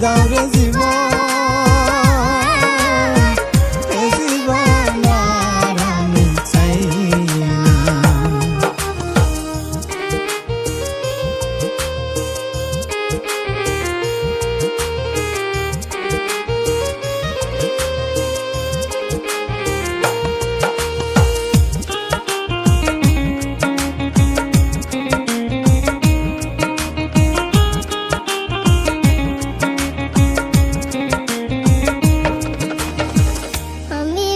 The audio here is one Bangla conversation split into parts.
দাও রে জীবন, এ জীবন আর আমি চাই না। আমি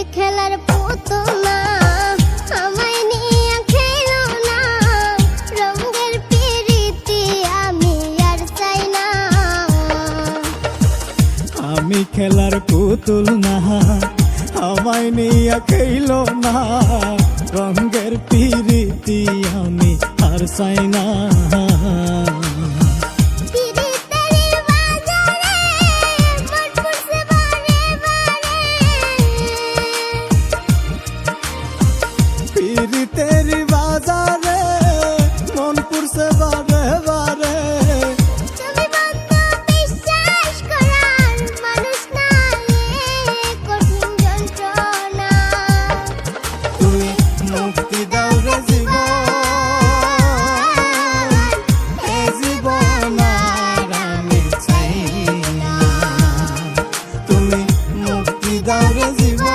খেলার পুতুল না, আমায় নিয়ে খেলো না, রঙের পিরিতি আমি আর চাই না। পিরিতের বাজারে মন পুরছে বারে বারে, মুক্তি দাও রে জীবন, এ জীবন আর আমি চাই না। তুমি মুক্তি দাও রে জীবন,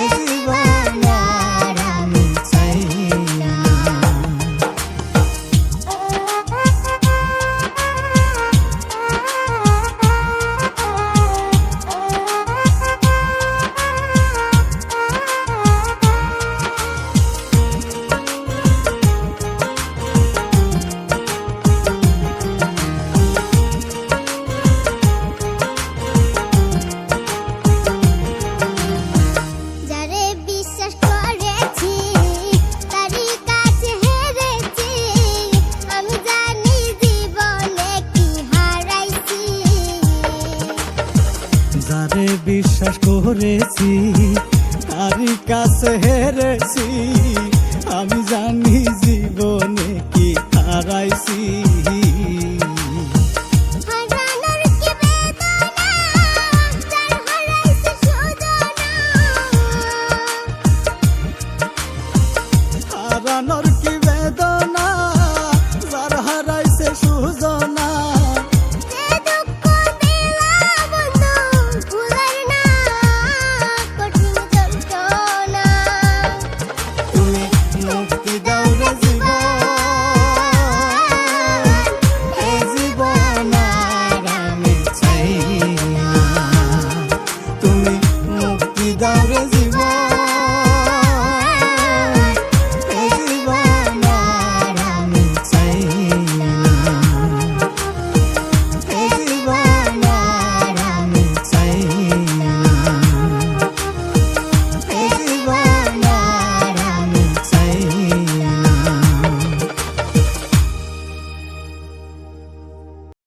এ জীবন আর আমি চাই না। যারে বিশ্বাস করেছি তারই কাছে হেরেছি, আমি জানি জীবন